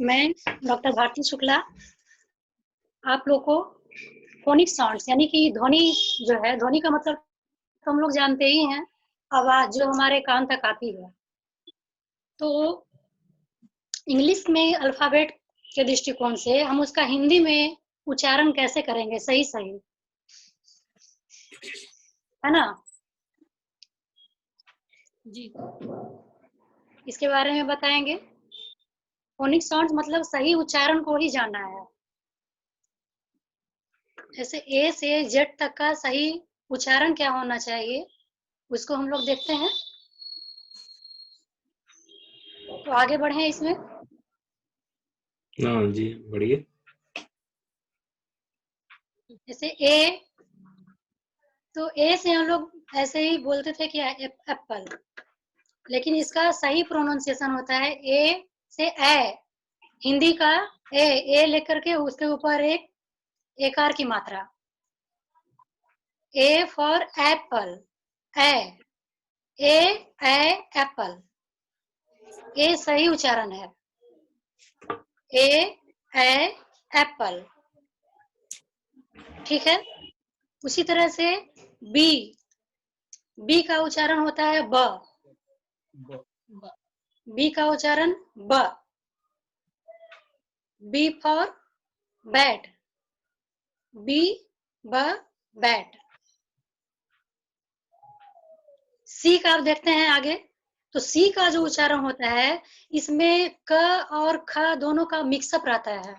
मैं डॉक्टर भारती शुक्ला आप लोग को फोनिक साउंड्स यानी कि ध्वनि जो है, ध्वनि का मतलब तो हम लोग जानते ही हैं, आवाज जो हमारे कान तक आती है। तो इंग्लिश में अल्फाबेट के दृष्टिकोण से हम उसका हिंदी में उच्चारण कैसे करेंगे सही सही, है ना जी? इसके बारे में बताएंगे। फोनिक साउंड्स मतलब सही उच्चारण को ही जानना है। जैसे ए से जेड तक का सही उच्चारण क्या होना चाहिए, उसको हम लोग देखते हैं। तो आगे बढ़े इसमें। हाँ जी, बढ़िए। जैसे ए, तो ए से हम लोग ऐसे ही बोलते थे कि एप्पल, लेकिन इसका सही प्रोनाउंसिएशन होता है ए से ए, हिंदी का ए लेकर के उसके ऊपर एक एकार की मात्रा, A for apple, A apple, A सही उच्चारण है, ए एप्पल, ठीक है। उसी तरह से बी का उच्चारण होता है ब, बी का उच्चारण ब, बी फॉर बैट, बी ब बैट। सी का आप देखते हैं आगे, तो सी का जो उच्चारण होता है इसमें क और ख दोनों का मिक्सअप रहता है।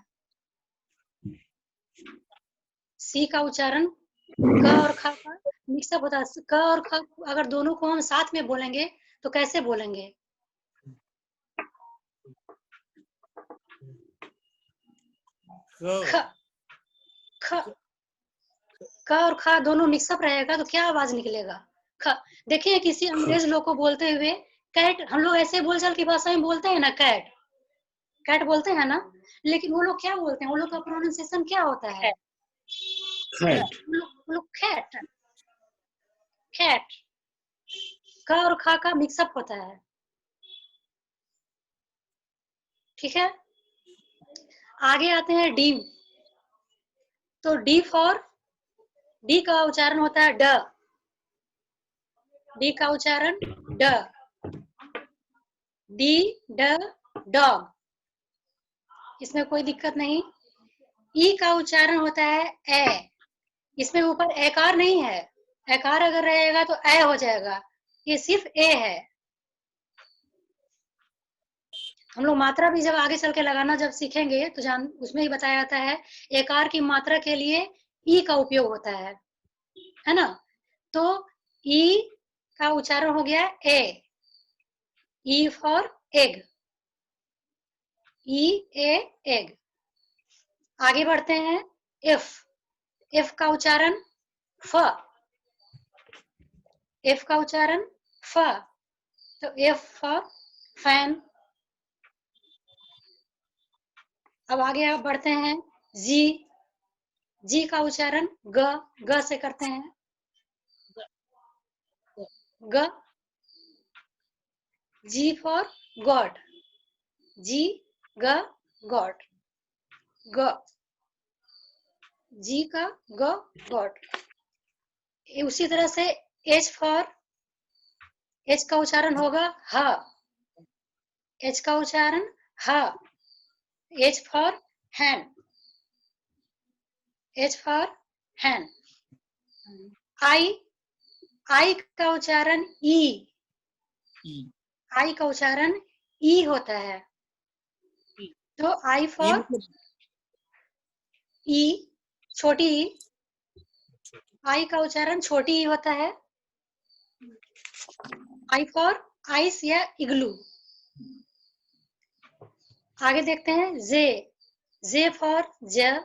सी का उच्चारण क और ख का मिक्सअप होता है। क और ख अगर दोनों को हम साथ में बोलेंगे तो कैसे बोलेंगे? ख ख क और ख दोनों मिक्सअप रहेगा तो क्या आवाज निकलेगा? ख। देखिए किसी अंग्रेज लोग को बोलते हुए कैट, हम लोग ऐसे बोलचाल की भाषा में बोलते हैं ना, कैट कैट बोलते हैं ना, लेकिन वो लोग क्या बोलते हैं, वो लोग का प्रोनाउंसिएशन क्या होता है? खैट। वो लोग कैट, कैट, क और ख का मिक्सअप होता है, ठीक है। आगे आते हैं डी, तो डी फॉर, डी का उच्चारण होता है ड, डी का उच्चारण ड, डी ड डॉग, इसमें कोई दिक्कत नहीं। ई का उच्चारण होता है ए, इसमें ऊपर एकार नहीं है, एकार अगर रहेगा तो ए हो जाएगा, ये सिर्फ ए है। हम लोग मात्रा भी जब आगे चल के लगाना जब सीखेंगे तो जान उसमें ही बताया जाता है एकार की मात्रा के लिए ई का उपयोग होता है ना। तो ई का उच्चारण हो गया ए, ई फॉर एग, ई ए एग। आगे बढ़ते हैं एफ, एफ का उच्चारण फ, एफ का उच्चारण फ, तो एफ फॉर फैन। अब आगे आप बढ़ते हैं जी, जी का उच्चारण ग से करते हैं, ग, जी फॉर गॉड, जी ग गॉड, ग, जी का ग गॉड। उसी तरह से एच फॉर, एच का उच्चारण होगा ह, एच का उच्चारण ह, H for hand, H for hand. I, I का उच्चारण ई, आई का उच्चारण ई होता है, तो आई फॉर ई, छोटी ई, आई का उच्चारण छोटी ई होता है। आई फॉर आइस या इग्लू। आगे देखते हैं जे, जे फॉर ज,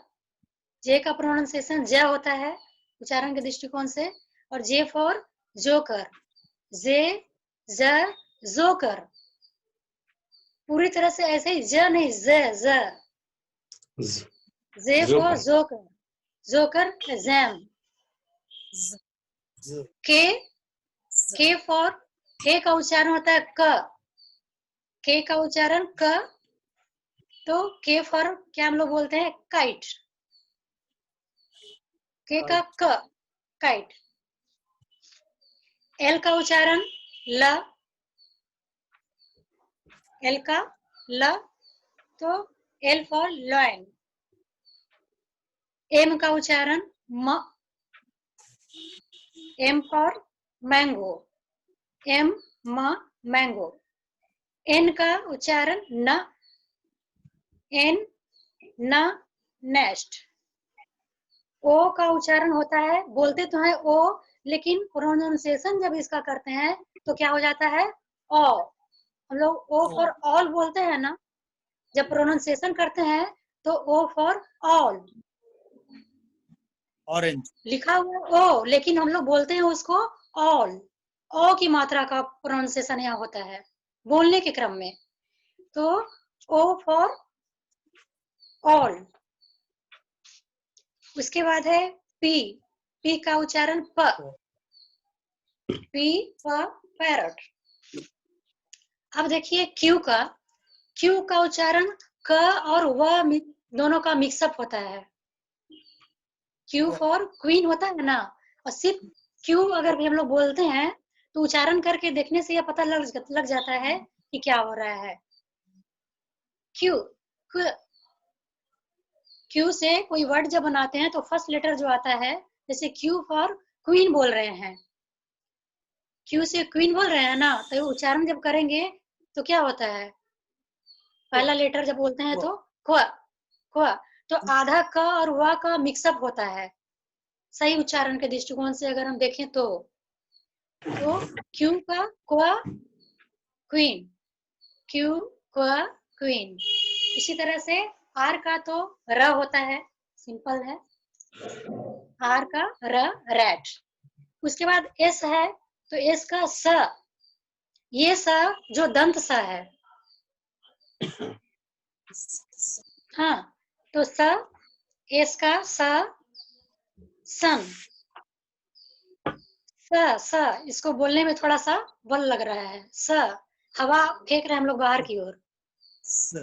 जे का प्रोनाउंसिएशन ज होता है उच्चारण के दृष्टिकोण से, और जे फॉर जोकर, जे ज जोकर। पूरी तरह से ऐसे ही ज नहीं, ज, J for joker, joker jam. के फॉर, के का उच्चारण होता है क, के का उच्चारण क, तो के फॉर क्या हम लोग बोलते हैं? काइट। के का क, काइट। एल का उच्चारण ल, एल का ल, तो एल फॉर लॉयन। एम का उच्चारण म, एम फॉर मैंगो, एम म मैंगो। एन का उच्चारण न, एन न नेस्ट। ओ का उच्चारण होता है, बोलते तो है ओ, लेकिन प्रोनाउंसिएशन जब इसका करते हैं तो क्या हो जाता है? ओ। हम लोग ओ फॉर ऑल बोलते हैं ना, जब प्रोनाउंसिएशन करते हैं तो ओ फॉर ऑल ऑरेंज लिखा हुआ ओ, लेकिन हम लोग बोलते हैं उसको ऑल। ओ की मात्रा का प्रोनाउंसिएशन यहाँ होता है बोलने के क्रम में। तो ओ फॉर ऑल। उसके बाद है पी, पी का उच्चारण प, पी प पैरट। अब देखिए क्यू का, क्यू का उच्चारण क और व दोनों का मिक्सअप होता है। क्यू फॉर क्वीन होता है ना, और सिर्फ क्यू अगर भी हम लोग बोलते हैं तो उच्चारण करके देखने से यह पता लग जाता है कि क्या हो रहा है। क्यू, क्यू से कोई वर्ड जब बनाते हैं तो फर्स्ट लेटर जो आता है, जैसे क्यू फॉर क्वीन बोल रहे हैं, क्यू से क्वीन बोल रहे हैं ना, तो उच्चारण जब करेंगे तो क्या होता है? पहला लेटर जब बोलते हैं तो क्व, क्व, तो आधा क और व का मिक्सअप होता है सही उच्चारण के दृष्टिकोण से अगर हम देखें तो क्यू का क्व क्वीन, क्यू क्व क्वीन। इसी तरह से आर का तो र होता है, सिंपल है, आर का र रैट। उसके बाद एस है तो एस का स, ये स जो दंत स है, हाँ, तो स, एस का स, सन। स इसको बोलने में थोड़ा सा बल लग रहा है, स हवा फेंक रहे हैं हम लोग बाहर की ओर,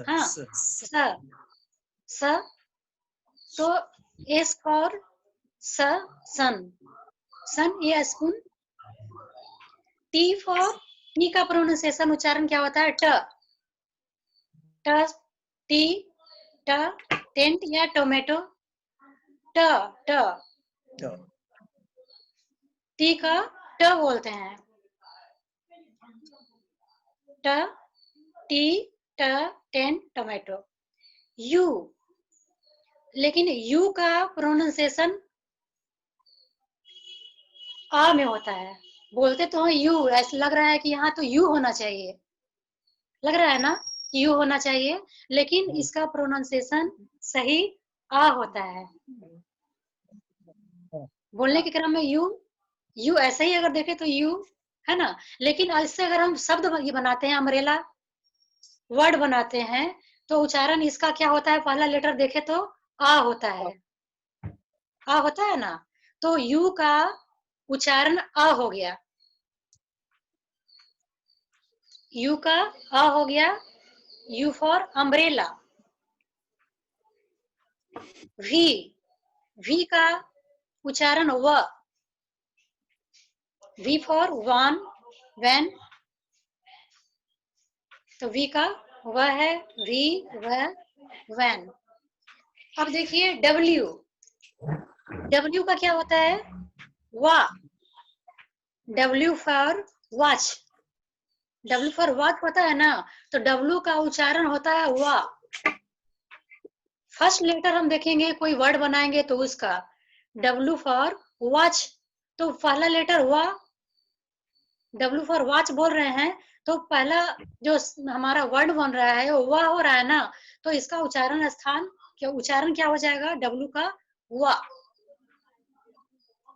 हाँ, स, तो एस फॉर स, सन, सन ये स्पून। टी फॉर, टी का प्रोनाउंसिएशन उच्चारण क्या होता है? ट, ट, टी, ट, टेंट या टोमेटो, ट, ट, टी का ट बोलते हैं, ट, टी, ट, टेंट, टोमेटो। यू, लेकिन यू का प्रोनाउंसिएशन आ में होता है, बोलते तो यू, ऐसा लग रहा है कि यहाँ तो यू होना चाहिए, लग रहा है ना कि यू होना चाहिए, लेकिन इसका प्रोनाउंसिएशन सही आ होता है बोलने के क्रम में। यू ऐसे ही अगर देखें तो यू है ना, लेकिन इससे अगर हम शब्द ये बनाते हैं, अम्ब्रेला वर्ड बनाते हैं, तो उच्चारण इसका क्या होता है? पहला लेटर देखे तो आ होता है, आ होता है ना, तो यू का उच्चारण आ हो गया, यू का आ हो गया, U for umbrella. V, V का उच्चारण व, वी फॉर वन, वैन, तो वी का वह है, वी, वह, वैन। अब देखिए डब्ल्यू, डब्ल्यू का क्या होता है? वा, W for watch, W for watch होता है ना, तो डब्ल्यू का उच्चारण होता है वा। फर्स्ट लेटर हम देखेंगे कोई वर्ड बनाएंगे तो उसका डब्ल्यू फॉर वॉच, तो पहला लेटर वा, डब्ल्यू फॉर वॉच बोल रहे हैं तो पहला जो हमारा वर्ड बन रहा है वो वाह हो रहा है ना, तो इसका उच्चारण स्थान क्या, उच्चारण क्या हो जाएगा? डब्ल्यू का वा,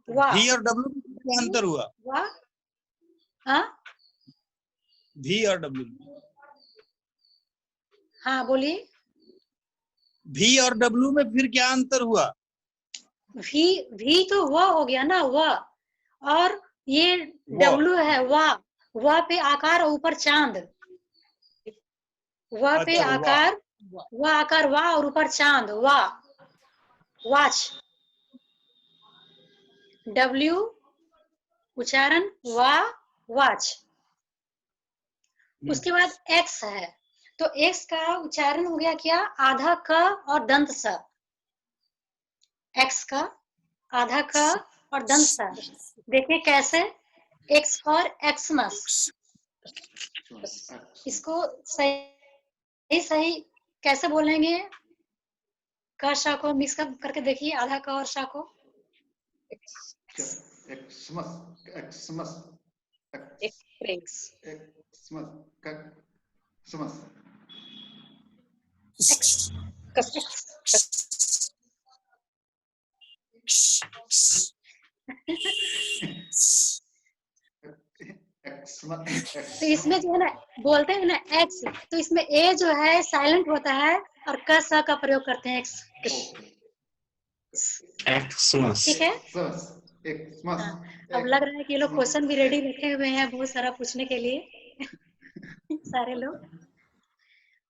वाह। भी और डब्ल्यू में क्या अंतर हुआ? वाह, हाँ भी और डब्ल्यू, हाँ बोलिए। भी और डब्ल्यू में फिर क्या अंतर हुआ? भी तो वह हो गया ना, वह, और ये डब्ल्यू है वह पे आकार और ऊपर चांद, वह पे अच्छा, आकार वा आकार वा और ऊपर चांद वा, वॉच। W उच्चारण वा, वॉच। उसके बाद X है, तो X का उच्चारण हो गया क्या, आधा क और दंत स। X का आधा क और दंत स। देखिए कैसे, X फॉर एक्समस। इसको सही सही कैसे बोलेंगे, क श को मिक्स करके देखिए, आधा क और श को। Xmas, Xmas, express, Xmas, Xmas. तो इसमें जो है ना, बोलते हैं ना एक्स, तो इसमें ए जो है साइलेंट होता है और क स का प्रयोग करते हैं, एक्स। एक्समस। ठीक है। हाँ, अब लग रहा है कि ये लोग क्वेश्चन भी रेडी रखे हुए हैं बहुत सारा पूछने के लिए सारे लोग।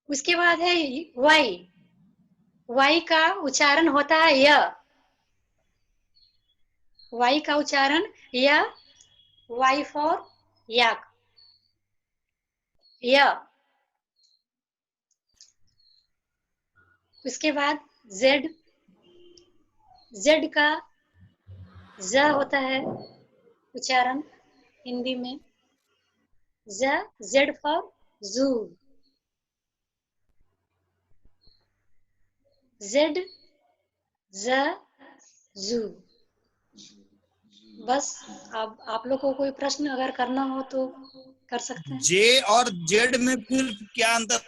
उसके बाद है वाई। वाई का उच्चारण होता है य। वाई का उच्चारण य, वाई फॉर याक, य। उसके बाद जेड। जेड का ज होता है उच्चारण हिंदी में, ज, जेड फॉर जू। जेड, ज, जू। बस अब आप लोग को कोई प्रश्न अगर करना हो तो कर सकते हैं। जे और जेड में फिर क्या अंतर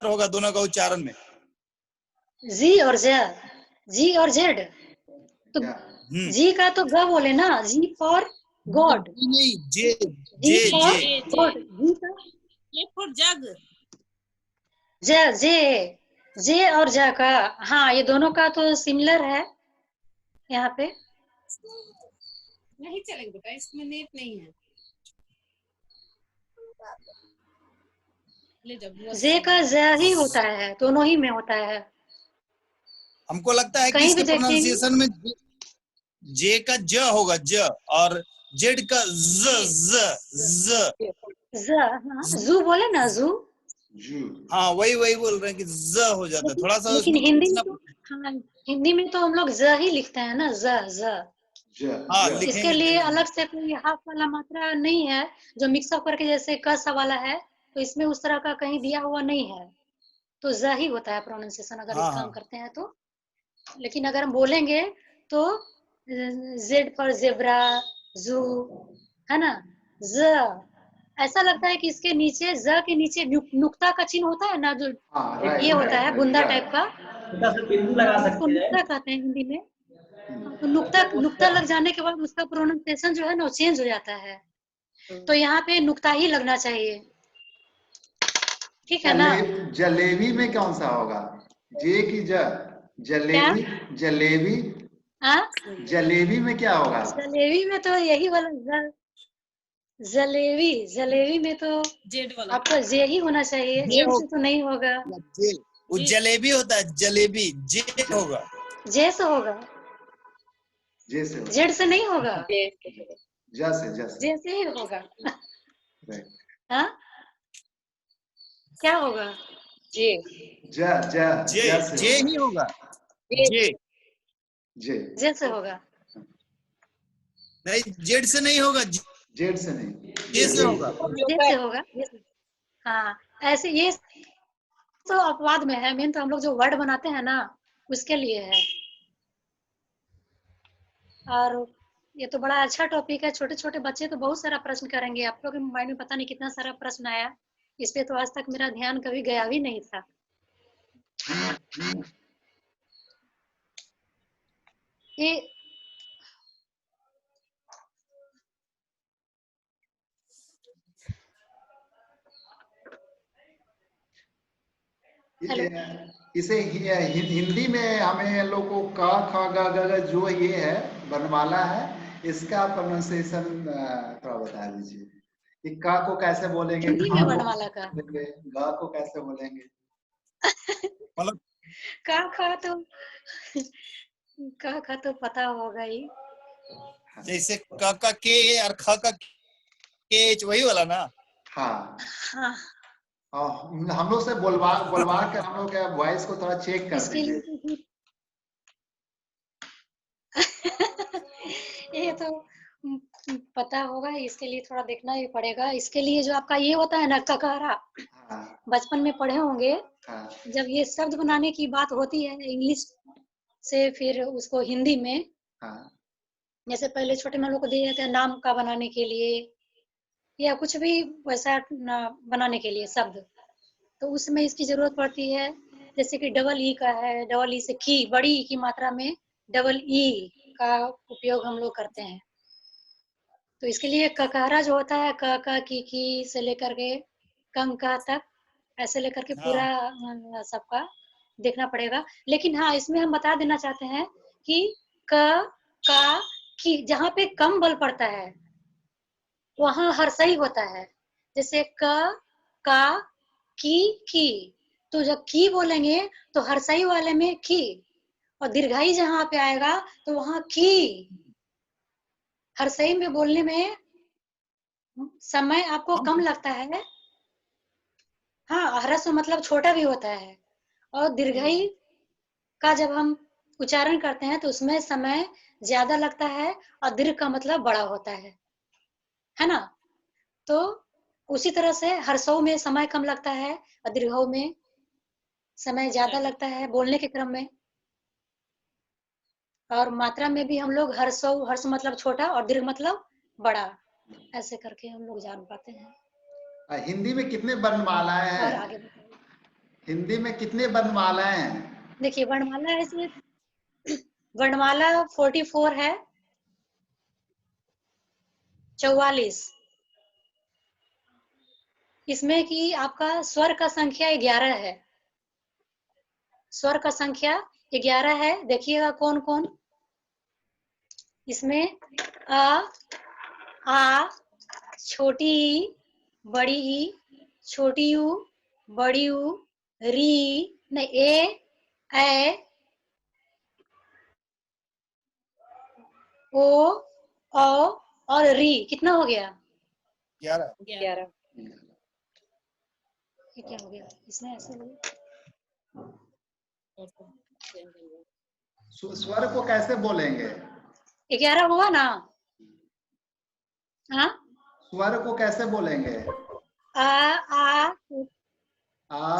होगा दोनों का उच्चारण में? जी और जे, जी और जेड। तो जी का तो ग बोले ना, जी फॉर गॉड। नहीं, जे जी जे फॉर जे गॉड, जी का ये फॉर जग। जे, जे और ज का, हाँ ये दोनों का तो सिमिलर है यहाँ पे। नहीं चलेगा बेटा, इसमें नेट नहीं है। ले जाओ। जे का ज ही होता है, दोनों ही में होता है। हमको लगता है कि कहीं भी इसके देखेंगे प्रोनाउंसिएशन में जे का ज होगा, ज, और जेड का ज। ज, हाँ जू बोले ना, जू। हाँ वही बोल रहे हैं कि ज हो जाता है, थोड़ा सा लेकिन उसमें हिंदी में सोचना तो, हाँ हिंदी में तो हम लोग ज ही लिखते हैं ना, ज। हाँ इसके लिखेंगे लिए तो। अलग से कोई हाफ वाला मात्रा नहीं है जो मिक्सअप करके जैसे कस वाला है, तो इसमें उस तरह का कहीं दिया हुआ नहीं है, तो ज ही होता है प्रोनाउंसिएशन अगर इस हाँ काम हाँ करते हैं तो। लेकिन अगर हम बोलेंगे तो जेड फॉर जेब्रा, जू, है ना, ज। ऐसा लगता है कि इसके नीचे, ज के नीचे नुक्ता का चिन्ह होता है ना, जो ये होता है बुंदा टाइप का, बिंदु लगा उसको सकते नुक्ता हैं। कहते हैं हिंदी में। तो नुक्ता लग जाने के बाद उसका प्रोनाउंसिएशन जो है ना, वो चेंज हो जाता है। तो यहाँ पे नुक्ता ही लगना चाहिए, ठीक है ना। जलेबी में कौन सा होगा, जे की ज? जलेबी, जलेबी, हाँ, जलेबी में क्या होगा? जलेबी में तो यही वाला जलेबी, जलेबी में तो जेड वाला आपका जे ही होना चाहिए, जे जेड से तो नहीं होगा। जे, वो जलेबी होता है, जलेबी जे होगा। जे से होगा, जे से होगा, जेड से नहीं होगा, ज से जे से ही होगा। राइट। हाँ, क्या होगा, जे ज ज जे ज से जे होगा, ही होगा, जे जे जे से होगा। नहीं, जेड से नहीं होगा, जेड से नहीं, जे से होगा। जे से होगा। हाँ, ऐसे ये तो अपवाद में है, मेन तो हम लोग जो वर्ड बनाते हैं ना उसके लिए है। और ये तो बड़ा अच्छा टॉपिक है, छोटे छोटे बच्चे तो बहुत सारा प्रश्न करेंगे, आप लोग के माइंड में पता नहीं कितना सारा प्रश्न आया, इस पे तो आज तक मेरा ध्यान कभी गया भी नहीं था। ये हेलो, इसे हिंदी में हमें लोग को क ख ग घ घ जो ये है वर्णमाला है, इसका प्रोनाउंसिएशन थोड़ा बता दीजिए। कि क को कैसे बोलेंगे, हिंदी ख में को वर्णमाला कैसे का बोलेंगे, ग को कैसे बोलेंगे? मतलब का खा तो पता होगा ही। जैसे क का के और ख का के वही वाला ना। हाँ, हाँ, हम लोग से बोलवा बोलवा के हम लोग के वॉइस को थोड़ा चेक कर इसके लिए दीजिए। तो ये तो पता होगा, इसके लिए थोड़ा देखना भी पड़ेगा। इसके लिए जो आपका ये होता है ना ककारा, हाँ बचपन में पढ़े होंगे। हाँ जब ये शब्द बनाने की बात होती है इंग्लिश से, फिर उसको हिंदी में, हाँ जैसे पहले छोटे में लोग को दिए जाते हैं नाम का बनाने के लिए या कुछ भी वैसा बनाने के लिए शब्द, तो उसमें इसकी जरूरत पड़ती है। जैसे कि डबल ई का है, डबल ई से की, बड़ी ई की मात्रा में डबल ई का उपयोग हम लोग करते हैं। तो इसके लिए ककारा जो होता है, क का की से लेकर के कम का तक, ऐसे लेकर के पूरा हाँ सबका देखना पड़ेगा। लेकिन हाँ, इसमें हम बता देना चाहते हैं कि क का की जहाँ पे कम बल पड़ता है वहां हर्षई होता है। जैसे क का की, तो जब की बोलेंगे तो हर्षई वाले में की, और दीर्घाई जहाँ पे आएगा तो वहां की। हर्षई में बोलने में समय आपको हम कम लगता है। हाँ, ह्रस्व मतलब छोटा भी होता है। और दीर्घई का जब हम उच्चारण करते हैं तो उसमें समय ज्यादा लगता है, और दीर्घ का मतलब बड़ा होता है ना। तो उसी तरह से ह्रस्व में समय कम लगता है और दीर्घऊ में समय ज्यादा लगता है बोलने के क्रम में। और मात्रा में भी हम लोग हर्ष मतलब छोटा और दीर्घ मतलब बड़ा, ऐसे करके हम लोग जान पाते हैं। हिंदी में कितने वर्णमालाएं और हैं? आगे बताइए। हिंदी में कितने वर्णमालाएं हैं? देखिए, वर्णमाला ऐसे वर्णमाला 44 है, 44। इसमें कि आपका स्वर का संख्या 11 है। स्वर का संख्या 11 है। देखिएगा कौन कौन। इसमें अ, आ, छोटी ई, बड़ी ई, छोटी यू, बड़ी यू, री, नहीं ए, ओ, और री। कितना हो गया? 11। 11। ये क्या हो गया? इसमें ऐसे हो स्वर को कैसे बोलेंगे? 11 हुआ ना? हाँ, स्वर को कैसे बोलेंगे? आ आ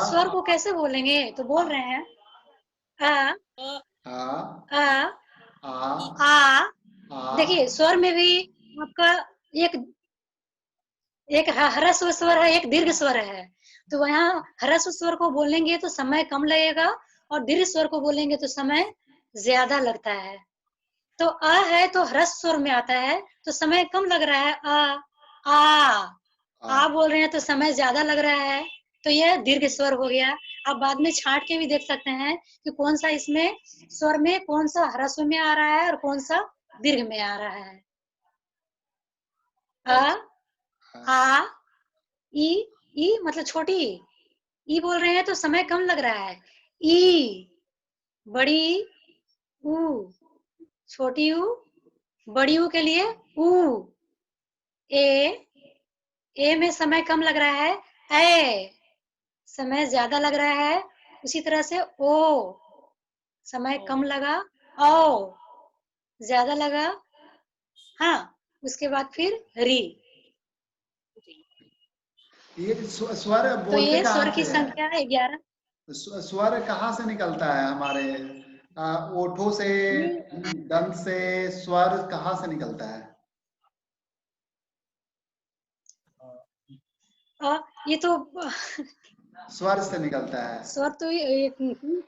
स्वर को कैसे बोलेंगे? तो बोल रहे हैं आ, आ आ, आ आ। आ देखिए, स्वर में भी आपका एक एक ह्रस्व स्वर है, एक दीर्घ स्वर है। तो वहाँ ह्रस्व स्वर को बोलेंगे तो समय कम लगेगा, और दीर्घ स्वर को बोलेंगे तो समय ज्यादा लगता है। तो अ है तो ह्रस्व स्वर में आता है तो समय कम लग रहा है। आ बोल रहे हैं तो समय ज्यादा लग रहा है, तो यह दीर्घ स्वर हो गया। आप बाद में छांट के भी देख सकते हैं कि कौन सा इसमें स्वर में कौन सा ह्रस्व में आ रहा है और कौन सा दीर्घ में आ रहा है। आ, ई मतलब छोटी ई बोल रहे हैं तो समय कम लग रहा है। ई, बड़ी ऊ, छोटी ऊ, बड़ी ऊ के लिए ऊ। ए में समय कम लग रहा है। ए, समय ज्यादा लग रहा है। उसी तरह से ओ, समय कम लगा। ओ, ज्यादा लगा। हाँ, उसके बाद फिर री। ये स्वर तो बोलते ये स्वर कहाँ की से है? संख्या 11। स्वर कहाँ से निकलता है हमारे ओठों से, ये दंत से? स्वर कहाँ से निकलता है? ये तो स्वर से निकलता है। स्वर तो एक तो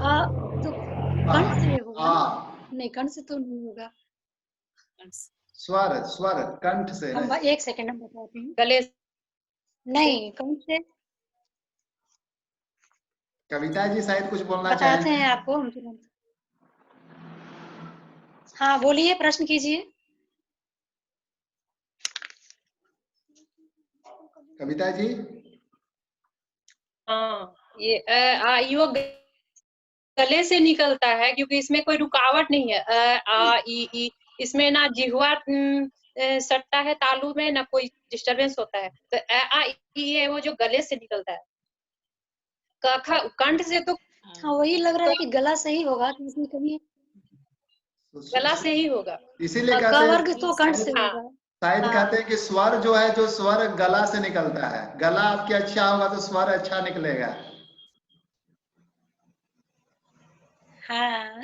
आ कंठ से होगा आ ना? नहीं, कंठ से तो नहीं होगा। स्वर स्वर कंठ से हम नहीं। एक सेकंड हम बताते हैं। गले नहीं, कंठ से। कविता जी शायद कुछ बोलना बताते चाहेंगे। हैं आपको हम तुरंत। हाँ, बोलिए, प्रश्न कीजिए। कविता जी। हाँ, ये यो गले से निकलता है क्योंकि इसमें कोई रुकावट नहीं है। आ ई इसमें ना जिह्वा सटता है तालु में, ना कोई डिस्टरबेंस होता है। तो आ ई है वो जो गले से निकलता है। कंठ से तो हाँ, वही लग रहा है कि गला सही होगा, तो इसमें कभी गला से ही होगा। इसीलिए क कहते वर्ग तो कंठ से हाँ। होगा। शायद हाँ। कहते हैं कि स्वर जो है, जो स्वर गला से निकलता है, गला आपके अच्छा होगा तो स्वर अच्छा निकलेगा। हाँ।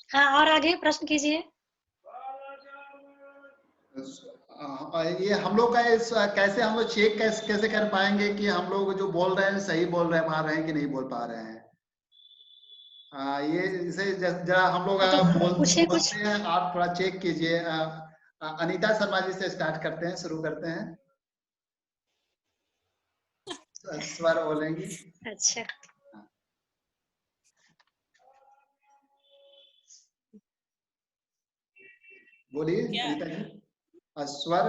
हाँ, और आगे प्रश्न कीजिए। ये हम लोग का कैसे हम लोग चेक कैसे कर पाएंगे कि हम लोग जो बोल रहे हैं सही बोल रहे पा रहे हैं कि नहीं बोल पा रहे हैं? ये इसे जरा हम लोग तो पूछिए कुछ। बोलते हैं, आप थोड़ा चेक कीजिए। अनीता शर्मा जी से स्टार्ट करते हैं, शुरू करते हैं। स्वर बोलेंगे। अच्छा। बोलिए क्या? अनीता जी। स्वर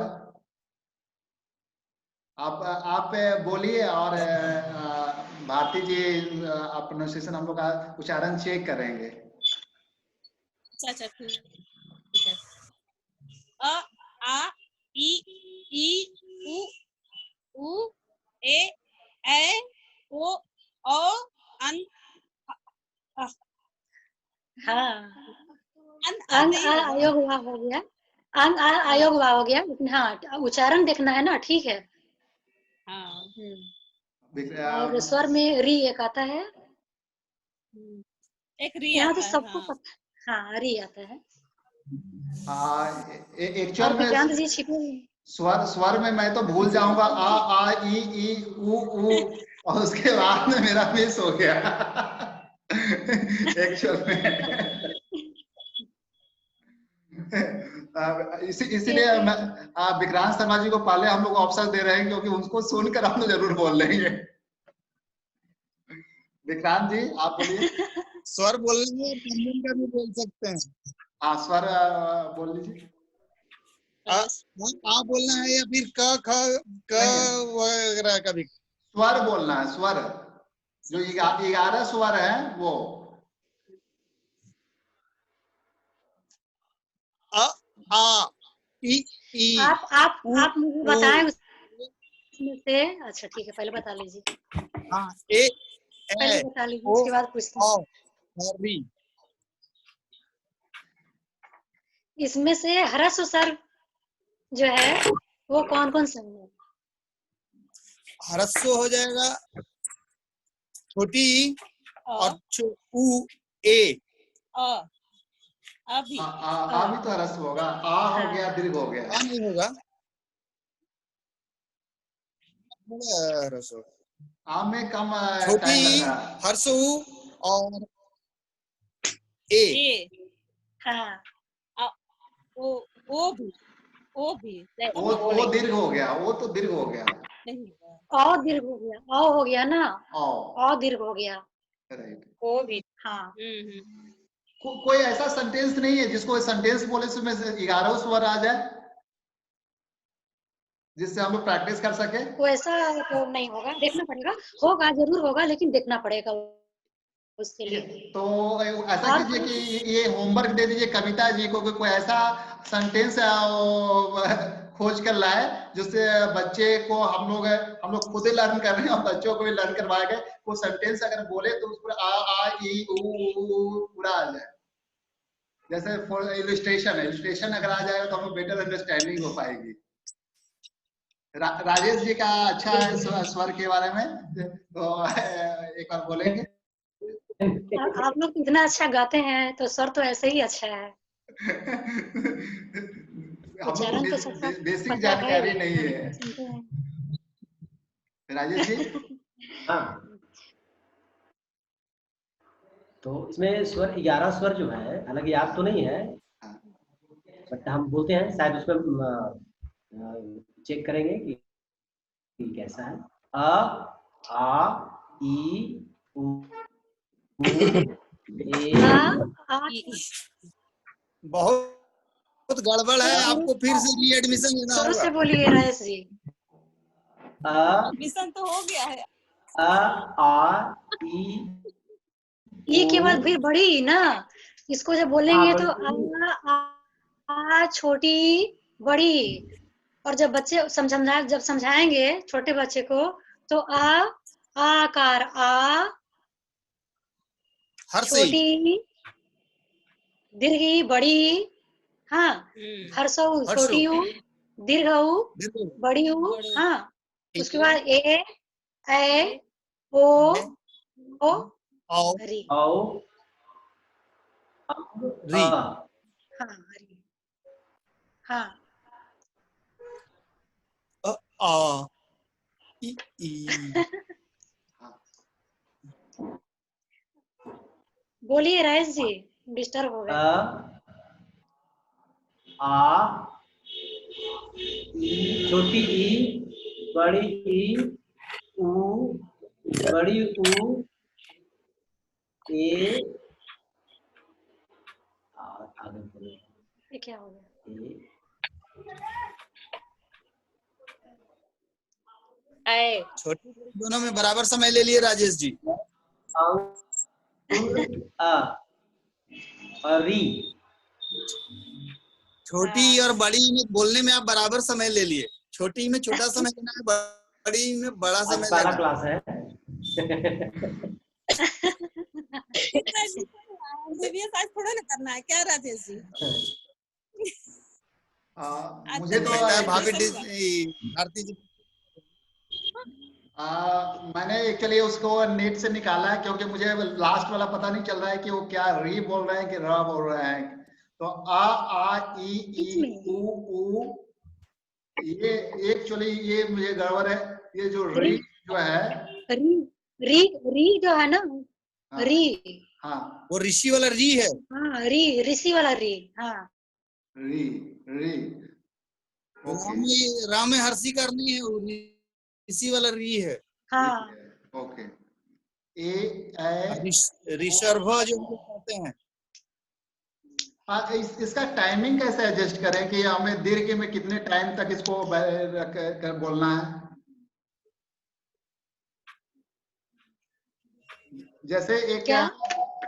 आप बोलिए, और भारती जी प्रोनाउंसिएशन हम लोग का उच्चारण चेक करेंगे। अच्छा ठीक है। अ आ ई उ उ ए ओ अन हाँ, अन अंग नहीं आ होगा। आयोग वा हो गया। अंग आ आयोग वा हो गया, लेकिन हाँ उच्चारण देखना है ना, ठीक है। हाँ। और स्वर में री एक आता है। एक री यहाँ तो आता है। सबको हाँ। पता। हाँ, री आता है। एक्चुअल और में विक्रांत जी छिपे हुए हैं। स्वर में मैं तो भूल जाऊंगा आ ई उ, और उसके बाद में मेरा मिस हो गया। एक्चुअल में इसीलिए मैं विक्रांत शर्मा जी को पहले हम लोग ऑप्शन दे रहे हैं, क्योंकि उनको सुनकर हम लोग जरूर बोल लेंगे। विक्रांत जी आप बोलिए। स्वर बोलने में कंबन का भी बोल सकते हैं। हाँ, स्वर बोल लीजिए। आ बोलना है या फिर क वगैरह का भी? स्वर बोलना है, स्वर जो 11 स्वर है वो। आ ई आप मुझे बताएं उसमें से। अच्छा ठीक है, पहले बता लीजिए। ए पहले बता लीजिए, उसके बाद पूछते हैं। और री। इसमें से ह्रस्व स्वर जो है वो कौन कौन सा है? ह्रस्व हो जाएगा छोटी ई और उ ए। अभी आ भी तो ह्रस्व होगा। आ हो गया, दीर्घ हो गया। आ नहीं होगा, ह्रस्व। आ में कम छोटी टाइम ई, लग रहा है। ह्रस्व उ और ए। हाँ, ओ भी वो दीर्घ हो गया, वो तो दीर्घ हो गया। नहीं औ दीर्घ हो गया, औ हो गया ना, औ औ दीर्घ हो गया। राइट। ओ भी। हाँ। कोई ऐसा सेंटेंस नहीं है जिसको सेंटेंस बोले से में 11 स्वर आ जाए, जिससे हम लोग प्रैक्टिस कर सके? वैसा तो नहीं होगा, देखना पड़ेगा। होगा, जरूर होगा, लेकिन देखना पड़ेगा उसके लिए। तो ऐसा और कीजिए कि ये होमवर्क दे दीजिए कविता जी को कि कोई ऐसा सेंटेंस खोज कर लाए जिससे बच्चे को हम लोग खुद ही लर्न कर रहे हैं और बच्चों को भी लर्न करवाएंगे। वो सेंटेंस अगर बोले तो उसको आ ई उ पूरा आ जाए। जैसे फॉर इलस्ट्रेशन अगर आ जाएगा तो हमें बेटर अंडरस्टैंडिंग हो पाएगी। राजेश जी का अच्छा है स्वर के बारे में, तो एक बार बोलेंगे। आप लोग इतना अच्छा गाते हैं तो स्वर तो ऐसे ही अच्छा है। हम लोग उच्चारण को तो सबका बेसिक पता है, जानकारी नहीं है। सुनते हैं। राजेश जी। हाँ, तो इसमें स्वर 11 स्वर जो है, हालांकि याद तो नहीं है, बट हम बोलते हैं, शायद उसमें चेक करेंगे कि कैसा है। आ ई उ ए। आ, आ, बहुत बहुत गड़बड़ है, आपको फिर से रीएडमिशन लेना जोर होगा। से बोलिए राजेश जी। एडमिशन तो हो गया है। आ ई ई के बाद फिर बड़ी ई ना, इसको जब बोलेंगे तो आ छोटी बड़ी ई। और जब बच्चे जब समझाएंगे छोटे बच्चे को तो आकार आ, हर्षी, छोटी ई, दीर्घ ई, बड़ी ई, हाँ, हर्षौ हर्षु, छोटी ऊ, दीर्घ ऊ, बिल्कुल, बड़ी ऊ, हाँ, ठीक उसके है। बाद ए ओ आओ, री, औ री, हाँ री, हाँ आ, ई। बोलिए राजेश जी, डिस्टर्ब हो गए। आ ई छोटी ई, बड़ी ई, ऊ, बड़ी ऊ, ए, आगे बोलो, ये क्या हो गया? ऐ छोटे दोनों में बराबर समय ले लिए राजेश जी। आ और री। छोटी और बड़ी में बोलने में आप बराबर समय ले लिए। छोटी में छोटा समय लेना है, बड़ी में बड़ा आज समय पहला लेना है। क्लास है। एमबीबीएस आज थोड़ा ना करना है क्या राजेश जी? मुझे तो लगता है भाभी एडमिशन भारती जी मैंने एक्चुअली उसको नेट से निकाला है क्योंकि मुझे लास्ट वाला पता नहीं चल रहा है कि वो क्या री बोल रहे हैं कि र बोल रहे हैं। तो आ ई ऊ ये एक्चुअली ये मुझे गड़बड़ है। ये जो री जो है री री री जो है ना, हाँ, री, हाँ वो ऋषि वाला री है। हाँ री, ऋषि वाला री, हाँ री री ओके राम में हर्षी करनी है, वो ऋषि वाला री है। हाँ ओके ए ऋषभ जो हम लोग कहते हैं। इसका टाइमिंग कैसे एडजस्ट करें कि हमें दीर्घ में कितने टाइम तक इसको बोलना है? जैसे क्या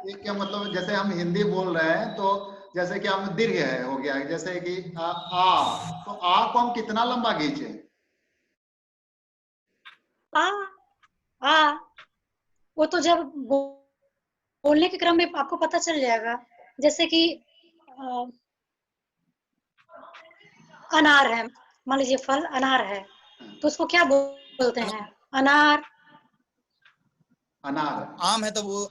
एक क्या मतलब जैसे हम हिंदी बोल रहे हैं तो जैसे कि हम दीर्घ है हो गया, जैसे कि तो को हम कितना लंबा खींचे? आ वो तो जब बोलने के क्रम में आपको पता चल जाएगा। जैसे कि अनार है, मान लीजिए फल अनार है, तो उसको क्या बोलते हैं? अनार। अनार आम है तो वो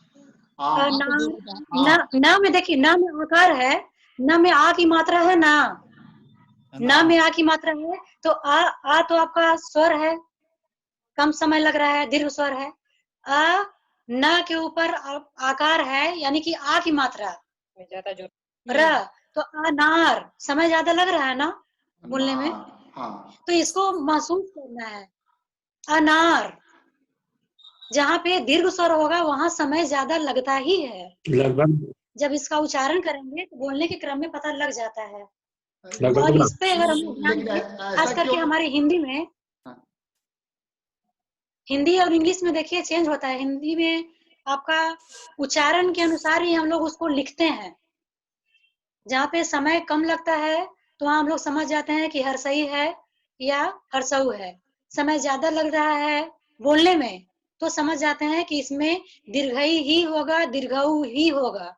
अनार ना में देखिए, ना में आकार है, ना में आ की मात्रा है, ना में आ की मात्रा है, तो आ तो आपका स्वर है, कम समय लग रहा है, दीर्घ स्वर है। आ ना के ऊपर आकार है, यानी कि आ की मात्रा ज्यादा जोर। र, तो अनार समय ज्यादा लग रहा है ना बोलने में, हाँ तो इसको महसूस करना है। अनार जहाँ पे दीर्घ स्वर होगा वहां समय ज्यादा लगता ही है। लगभग जब इसका उच्चारण करेंगे तो बोलने के क्रम में पता लग जाता है। और इस पे अगर हम लोग ध्यान लेकिन दें, ऐसा खास करके क्यों? हमारे हिंदी में, हिंदी और इंग्लिश में देखिए चेंज होता है। हिंदी में आपका उच्चारण के अनुसार ही हम लोग उसको लिखते हैं। जहाँ पे समय कम लगता है तो वहाँ हम लोग समझ जाते हैं कि हर्षई है या हर्षऊ है। समय ज्यादा लग रहा है बोलने में तो समझ जाते हैं कि इसमें दीर्घई ही होगा, दीर्घऊ ही होगा।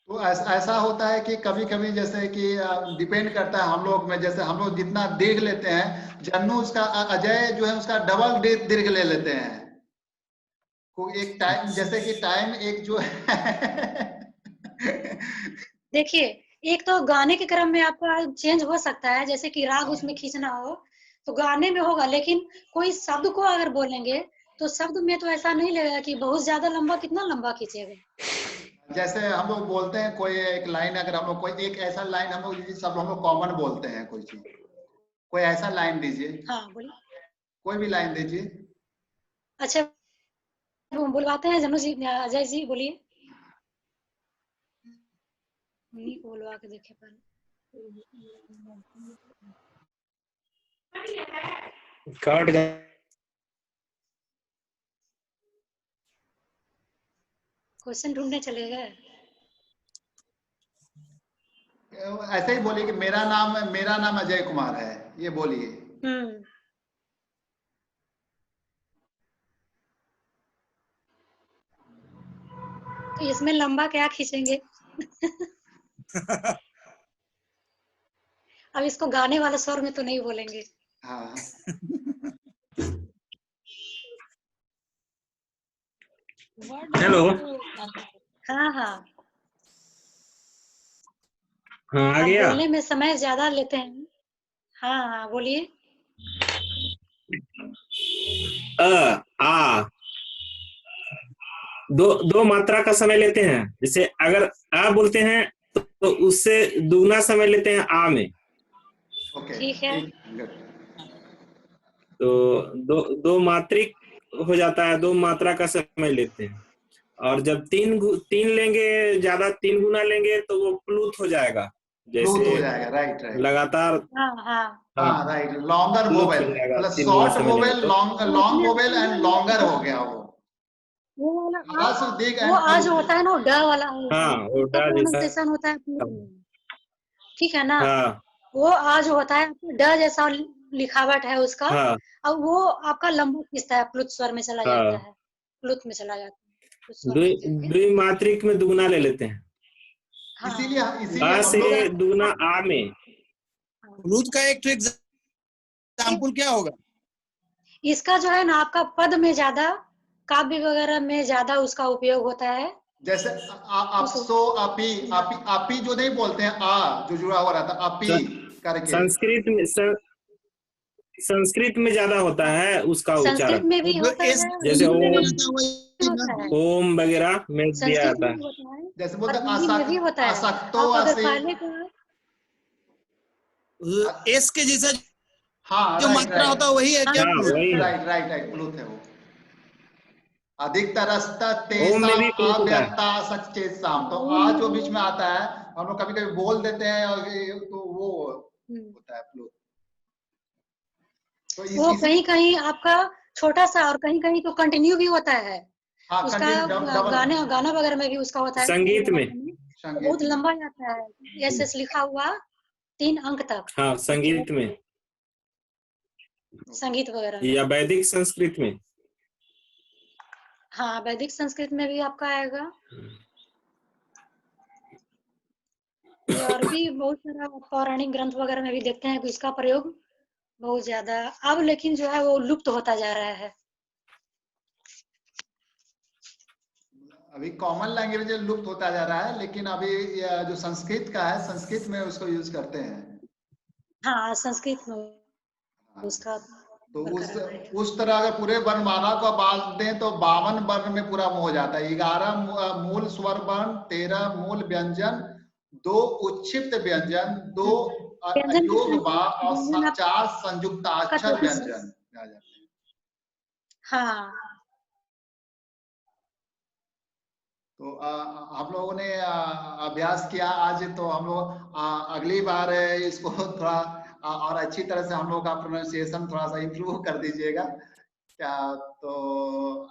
तो ऐसा होता है कि कभी कभी जैसे कि डिपेंड करता है हम लोग में, जैसे हम लोग जितना दीर्घ लेते हैं, जन्नू उसका अजय जो है उसका डबल दीर्घ ले लेते हैं। कोई एक टाइम जैसे कि टाइम एक जो है देखिए, एक तो गाने के क्रम में आपका चेंज हो सकता है, जैसे कि राग उसमें खींचना हो तो गाने में होगा, लेकिन कोई शब्द को अगर बोलेंगे तो शब्द में तो ऐसा नहीं लगेगा कि बहुत ज्यादा लंबा, कितना लंबा खींचेगा। जैसे हम लोग बोलते हैं कोई एक लाइन, अगर हम लोग कोई एक ऐसा लाइन हम लोग सब हम लोग कॉमन बोलते हैं कोई चीज, कोई ऐसा लाइन दीजिए। हाँ बोलिए। कोई भी लाइन दीजिए। अच्छा बुलवाते हैं जन्नू जी, अजय जी बोलिए। उन्हीं को बुलवा के देखे पहले। काट गया। क्वेश्चन ढूंढने चले गए। ऐसे ही बोलिए कि मेरा नाम अजय कुमार है, ये बोलिए। तो इसमें लंबा क्या खींचेंगे? अब इसको गाने वाले स्वर में तो नहीं बोलेंगे। हाँ हेलो। हाँ हाँ हाँ आ अब गया। बोलने में समय ज्यादा लेते हैं। हाँ हाँ बोलिए। आ दो मात्रा का समय लेते हैं। जैसे अगर आ बोलते हैं तो उससे दुगना समय लेते हैं आ में। ओके ठीक है। तो दो मात्रिक हो जाता है, 2 मात्रा का समय लेते हैं। और जब तीन लेंगे, ज्यादा 3 गुना लेंगे तो वो प्लूत हो जाएगा। प्लूत हो जैसे जाएगा, राइट राइट। लगातार हाँ हाँ हाँ राइट, लॉन्गर प्लूत वोवेल हो जाएगा, मतलब 3 गुना शॉर्ट समय लेंगे वोवेल, तो। लॉन्ग वोवेल एंड लॉन्गर हो गया वो वाला ह्रस्व वो एंड आ जो प्लूत। होता है ना, ड वाला हाँ वो उसका डा जैसा। प्रोनाउंसिएशन होता है प्लूत में। ठीक है ना। हाँ वो आ जो होता है ड जैसा लिखावट है उसका। हाँ अब वो आपका लंबा खींचता है, प्लुत स्वर में चला जाता हाँ है, प्लुत में चला जाता है, प्लुत स्वर में खींचेंगे। द्विमात्रिक में दुगना ले लेते हैं। हाँ इसीलिए आ हम से लोग दुगना आ में। रूद का एक एग्जाम्पल क्या होगा? इसका जो है ना आपका पद में ज्यादा, काव्य वगैरह में ज्यादा उसका उपयोग होता है। जैसे अपसो, अपी, अपी जो नहीं बोलते हैं, आ जो जुड़ा हुआ रहता है, अपी करके। संस्कृत में ज्यादा होता है उसका संस्कृत उच्चारण। में भी जो होता एस है, जैसे हिंदी में ओम, भी होता है, ओम वगैरह में दिया संस्कृत जाता में है। भी होता है जैसे और बोलते हैं हिंदी में भी होता है। असक्तो आप अगर असि। पहले का एस के जैसा हाँ जो राइट मात्रा होता है राइट वही है क्या? हाँ वही है। राइट राइट राइट, प्लुत है वो। अधिकतरस्त ओम में भी तेषाम प्लूत होता है। अव्यक्ता सचेताम, तो आ जो बीच में आता है हम लोग कभी कभी बोल देते हैं और तो वो होता है प्लुत। तो वो इसी कहीं कहीं आपका छोटा सा और कहीं कहीं तो कंटिन्यू भी होता है। हाँ उसका कंटिन्यू डबल गाना वगैरह में भी उसका होता है, संगीत में। तो बहुत लंबा जाता है, एस लिखा हुआ 3 अंक तक। हाँ संगीत में संगीत वगैरह में। या वैदिक संस्कृत में। हाँ वैदिक संस्कृत में भी आपका आएगा। और भी बहुत सारा पौराणिक ग्रंथ वगैरह में भी देखते हैं कि इसका प्रयोग बहुत ज्यादा अब लेकिन जो है वो लुप्त होता जा रहा है। अभी कॉमन लैंग्वेज लुप्त होता जा रहा है, लेकिन अभी जो संस्कृत का है, संस्कृत में उसको यूज करते हैं। हाँ संस्कृत में उसका तो बरकरार है। उस तरह अगर पूरे वर्णमाला को बांट दें तो 52 वर्ण में पूरा हो जाता है। 11 मूल स्वर वर्ण, 13 मूल व्यंजन, 2 उच्छिष्ट व्यंजन, 2 व्यंजन की योग संख्या और व्यंजन 4 संयुक्ताक्षर आपका व्यंजन आ जाते हैं। हाँ तो हम लोगों ने अभ्यास किया आज, तो हम लोग अगली बार इसको थोड़ा और अच्छी तरह से हम लोग का प्रोनाउंसिएशन थोड़ा सा इम्प्रूव कर दीजिएगा क्या। तो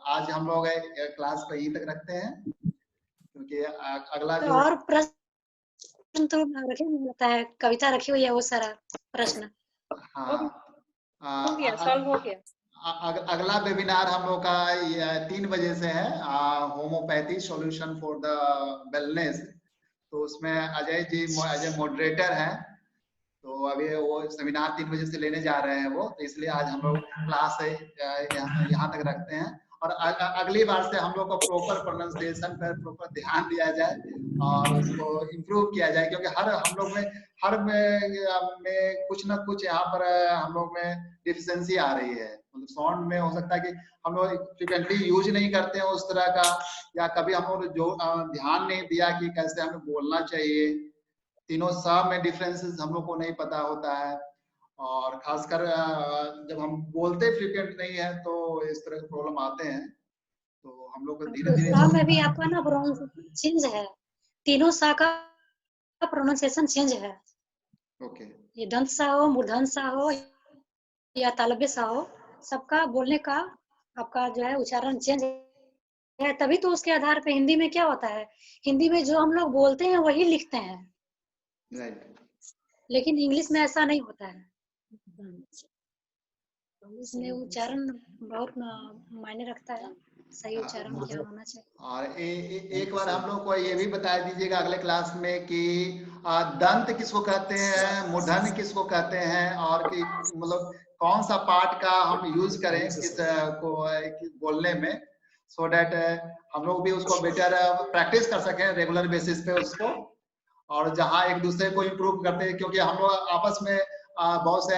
आज हम लोग क्लास को यहीं तक रखते हैं, क्योंकि अगला तो जो और प्रश्न तो रखे नहीं होता है, कविता रखी हुई है वो सारा प्रश्न। हाँ हो गया, सॉल्व हो गया। अगला वेबिनार हम लोग का 3 बजे से है, homeopathy solution for the wellness. तो उसमें अजय मॉडरेटर हैं। तो अभी वो सेमिनार 3 बजे से लेने जा रहे हैं वो, तो इसलिए आज हम लोग क्लास यहाँ तक रखते हैं। और अगली बार से हम लोग को प्रॉपर प्रोनाउंसिएशन पर प्रॉपर ध्यान दिया जाए और उसको इम्प्रूव किया जाए, क्योंकि हम लोग में कुछ ना कुछ यहाँ पर हम लोग में डिफिशिएंसी आ रही है। मतलब साउंड में हो सकता है कि हम लोग फ्रिक्वेंटली यूज नहीं करते हैं उस तरह का, या कभी हम लोग जो ध्यान नहीं दिया कि कैसे हमें बोलना चाहिए। तीनों सा में डिफरेंसेस हम लोग को नहीं पता होता है, और खासकर जब हम बोलते फ्रिक्वेंट नहीं है तो इस तरह के प्रॉब्लम आते हैं। तो हम लोग को धीरे तो धीरे सा में भी आपका ना प्रोनाउंसिएशन चेंज है, तीनों सा का प्रोनाउंसिएशन चेंज है। ओके ये दंत सा हो, मूर्धन्य सा हो या तालव्य सा हो, सबका बोलने का आपका जो है उच्चारण चेंज है। तभी तो उसके आधार पे हिंदी में क्या होता है, हिंदी में जो हम लोग बोलते हैं वही लिखते हैं, राइट लेकिन इंग्लिश में ऐसा नहीं होता है। इसमें उच्चारण बहुत मायने रखता है, सही उच्चारण क्या होना चाहिए। और एक बार हम लोग को ये भी बता दीजिएगा अगले क्लास में कि दंत किसको कहते हैं, मूर्धन्य किसको कहते हैं, और कि मतलब कौन सा पार्ट का हम यूज करें किस को बोलने में, सो डैट हम लोग भी उसको बेटर प्रैक्टिस कर सकें रेगुलर बेसिस पे उसको, और जहाँ एक दूसरे को इम्प्रूव करते हैं, क्योंकि हम लोग आपस में बहुत से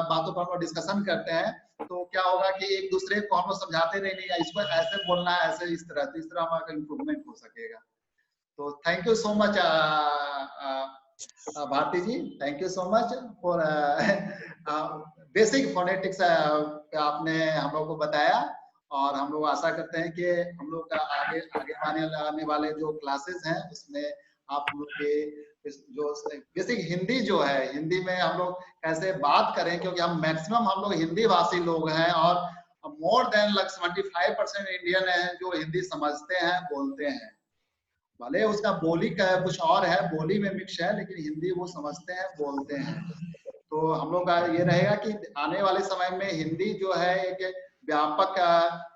बातों पर हम लोग डिस्कशन करते हैं, तो क्या होगा कि एक दूसरे को हम लोग समझाते नहीं इसको ऐसे बोलना है, ऐसे इस तरह हमारा इम्प्रूवमेंट हो सकेगा। तो thank you so much Bharati ji, thank you so much for basic phonetics आपने हम लोग को बताया, और हम लोग आशा करते हैं कि हम लोग का आगे आने वाले जो क्लासेस हैं उसमें आप लोग के जो बेसिक हिंदी जो है, हिंदी में हम लोग कैसे बात करें, क्योंकि हम मैक्सिमम हम लोग हिंदी भाषी लोग हैं, और मोर देन like 75% इंडियन है जो हिंदी समझते हैं, बोलते हैं, भले उसका बोली का कुछ और है, बोली में मिक्स है, लेकिन हिंदी वो समझते हैं, बोलते हैं। तो हम लोग का ये रहेगा कि आने वाले समय में हिंदी जो है एक व्यापक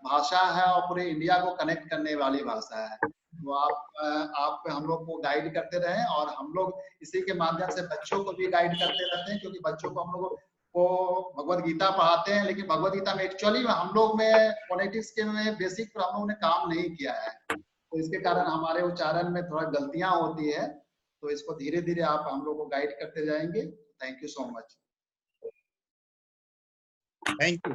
भाषा है और पूरे इंडिया को कनेक्ट करने वाली भाषा है। तो आप हम लोग को गाइड करते रहें, और हम लोग इसी के माध्यम से बच्चों को भी गाइड करते रहते हैं, क्योंकि बच्चों को हम लोग को भगवत गीता पढ़ाते हैं, लेकिन भगवत गीता में एक्चुअली हम लोग में फोनेटिक्स के में बेसिक पर हम लोगों ने काम नहीं किया है, तो इसके कारण हमारे उच्चारण में थोड़ा गलतियां होती है। तो इसको धीरे धीरे आप हम लोग को गाइड करते जाएंगे। Thank you so much. Thank you.